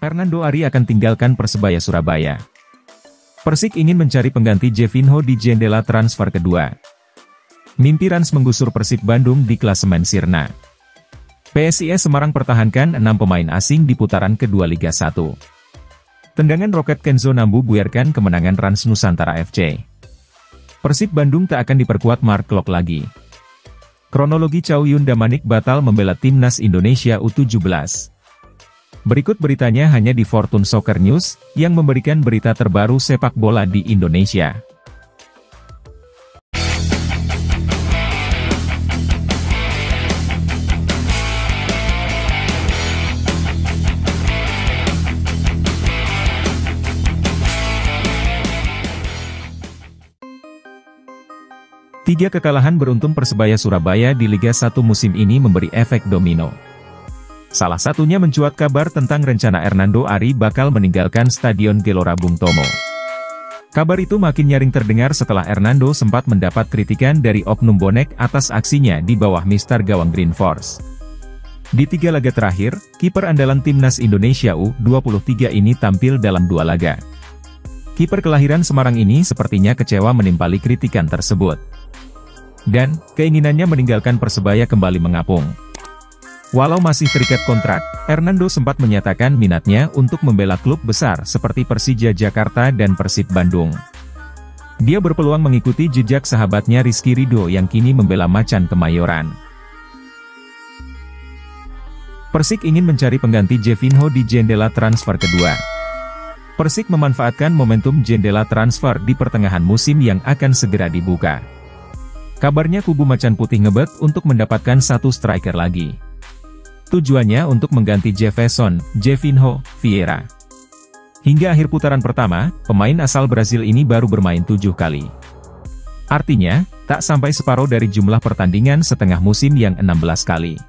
Hernando Ari akan tinggalkan Persebaya Surabaya. Persik ingin mencari pengganti Jeffinho di jendela transfer kedua. Mimpi Rans menggusur Persib Bandung di klasemen Sirna. PSIS Semarang pertahankan 6 pemain asing di putaran kedua Liga 1. Tendangan roket Kenzo Nambu buyarkan kemenangan Rans Nusantara FC. Persib Bandung tak akan diperkuat Mark Klok lagi. Kronologi Chow Yun Damanik batal membela timnas Indonesia U17. Berikut beritanya hanya di Fortune Soccer News, yang memberikan berita terbaru sepak bola di Indonesia. Tiga kekalahan beruntun Persebaya Surabaya di Liga 1 musim ini memberi efek domino. Salah satunya mencuat kabar tentang rencana Hernando Ari bakal meninggalkan Stadion Gelora Bung Tomo. Kabar itu makin nyaring terdengar setelah Hernando sempat mendapat kritikan dari oknum bonek atas aksinya di bawah mister gawang Green Force. Di 3 laga terakhir, kiper andalan timnas Indonesia U23 ini tampil dalam 2 laga. Kiper kelahiran Semarang ini sepertinya kecewa menimpali kritikan tersebut. Dan, keinginannya meninggalkan Persebaya kembali mengapung. Walau masih terikat kontrak, Hernando sempat menyatakan minatnya untuk membela klub besar seperti Persija Jakarta dan Persib Bandung. Dia berpeluang mengikuti jejak sahabatnya Rizky Ridho yang kini membela Macan Kemayoran. Persik ingin mencari pengganti Jeffinho di jendela transfer kedua. Persik memanfaatkan momentum jendela transfer di pertengahan musim yang akan segera dibuka. Kabarnya kubu Macan Putih ngebet untuk mendapatkan satu striker lagi. Tujuannya untuk mengganti Jeffinho Vieira. Hingga akhir putaran pertama, pemain asal Brasil ini baru bermain 7 kali. Artinya, tak sampai separuh dari jumlah pertandingan setengah musim yang 16 kali.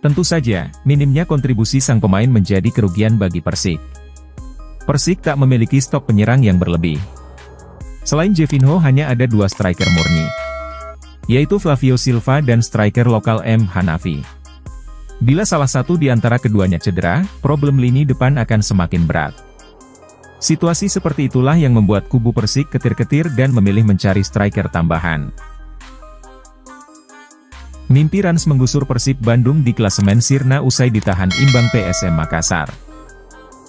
Tentu saja, minimnya kontribusi sang pemain menjadi kerugian bagi Persik. Persik tak memiliki stok penyerang yang berlebih. Selain Jeffinho hanya ada 2 striker murni, yaitu Flavio Silva dan striker lokal M. Hanafi. Bila salah satu di antara keduanya cedera, problem lini depan akan semakin berat. Situasi seperti itulah yang membuat kubu Persik ketir-ketir dan memilih mencari striker tambahan. Mimpi Rans menggusur Persib Bandung di klasemen Sirna usai ditahan imbang PSM Makassar.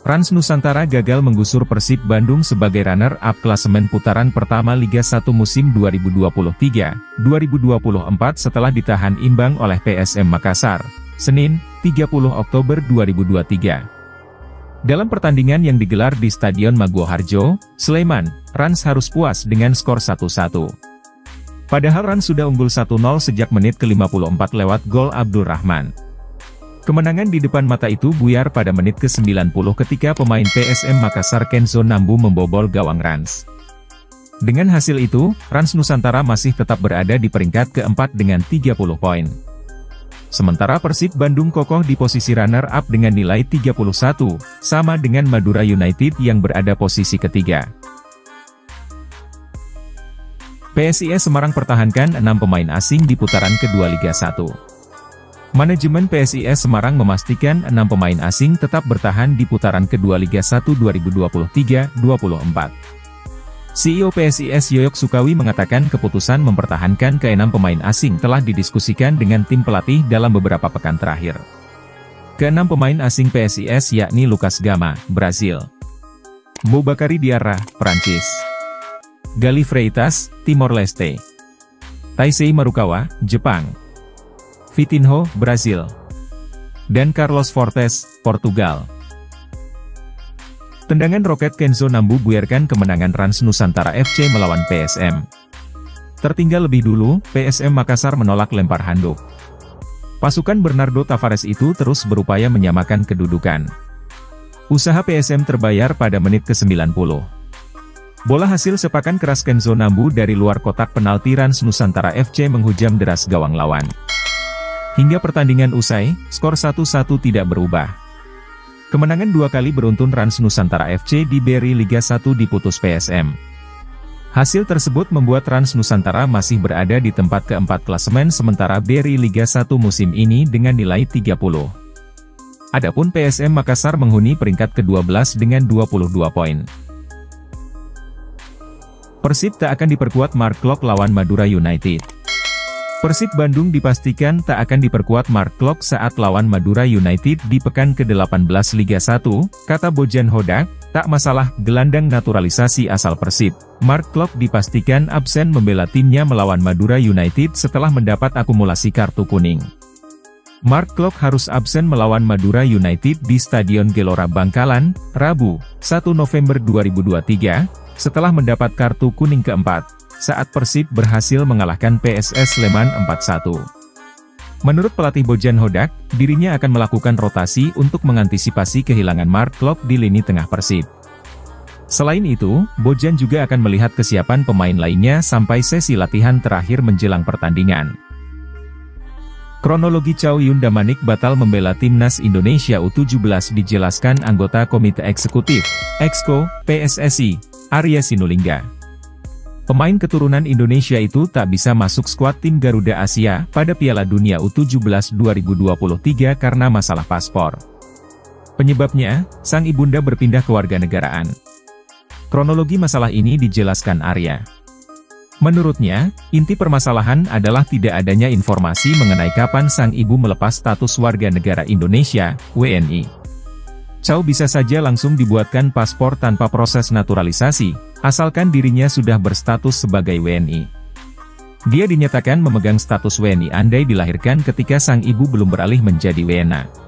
Rans Nusantara gagal menggusur Persib Bandung sebagai runner-up klasemen putaran pertama Liga 1 musim 2023-2024 setelah ditahan imbang oleh PSM Makassar, Senin, 30 Oktober 2023. Dalam pertandingan yang digelar di Stadion Maguwoharjo, Sleman, Rans harus puas dengan skor 1-1. Padahal Rans sudah unggul 1-0 sejak menit ke-54 lewat gol Abdul Rahman. Kemenangan di depan mata itu buyar pada menit ke-90 ketika pemain PSM Makassar Kenzo Nambu membobol gawang Rans. Dengan hasil itu, Rans Nusantara masih tetap berada di peringkat keempat dengan 30 poin. Sementara Persib Bandung kokoh di posisi runner-up dengan nilai 31, sama dengan Madura United yang berada posisi ketiga. PSIS Semarang pertahankan 6 pemain asing di putaran kedua Liga 1. Manajemen PSIS Semarang memastikan 6 pemain asing tetap bertahan di putaran kedua Liga 1 2023-24. CEO PSIS Yoyok Sukawi mengatakan keputusan mempertahankan ke-6 pemain asing telah didiskusikan dengan tim pelatih dalam beberapa pekan terakhir. Ke-6 pemain asing PSIS yakni Lucas Gama, Brazil; Boubakary Diarra, Prancis; Gali Freitas, Timor Leste; Taisei Marukawa, Jepang; Vitinho, Brazil; dan Carlos Fortes, Portugal. Tendangan roket Kenzo Nambu buyarkan kemenangan Rans Nusantara FC melawan PSM. Tertinggal lebih dulu, PSM Makassar menolak lempar handuk. Pasukan Bernardo Tavares itu terus berupaya menyamakan kedudukan. Usaha PSM terbayar pada menit ke-90. Bola hasil sepakan keras Kenzo Nambu dari luar kotak penalti Rans Nusantara FC menghujam deras gawang lawan. Hingga pertandingan usai, skor 1-1 tidak berubah. Kemenangan 2 kali beruntun Rans Nusantara FC di Beri Liga 1 diputus PSM. Hasil tersebut membuat Rans Nusantara masih berada di tempat keempat klasemen sementara Beri Liga 1 musim ini dengan nilai 30. Adapun PSM Makassar menghuni peringkat ke-12 dengan 22 poin. Persib tak akan diperkuat Mark Klok lawan Madura United. Persib Bandung dipastikan tak akan diperkuat Mark Klok saat lawan Madura United di pekan ke-18 Liga 1, kata Bojan Hodak. Tak masalah, gelandang naturalisasi asal Persib, Mark Klok dipastikan absen membela timnya melawan Madura United setelah mendapat akumulasi kartu kuning. Mark Klok harus absen melawan Madura United di Stadion Gelora Bangkalan, Rabu, 1 November 2023, setelah mendapat kartu kuning keempat, saat Persib berhasil mengalahkan PSS Sleman 4-1. Menurut pelatih Bojan Hodak, dirinya akan melakukan rotasi untuk mengantisipasi kehilangan Mark Klok di lini tengah Persib. Selain itu, Bojan juga akan melihat kesiapan pemain lainnya sampai sesi latihan terakhir menjelang pertandingan. Kronologi Chow Yun Damanik batal membela Timnas Indonesia U17 dijelaskan anggota Komite Eksekutif, Exco, PSSI, Arya Sinulinga. Pemain keturunan Indonesia itu tak bisa masuk skuad tim Garuda Asia pada Piala Dunia U17 2023 karena masalah paspor. Penyebabnya, sang ibunda berpindah kewarganegaraan. Kronologi masalah ini dijelaskan Arya. Menurutnya, inti permasalahan adalah tidak adanya informasi mengenai kapan sang ibu melepas status warga negara Indonesia, WNI. Chow bisa saja langsung dibuatkan paspor tanpa proses naturalisasi, asalkan dirinya sudah berstatus sebagai WNI. Dia dinyatakan memegang status WNI andai dilahirkan ketika sang ibu belum beralih menjadi WNA.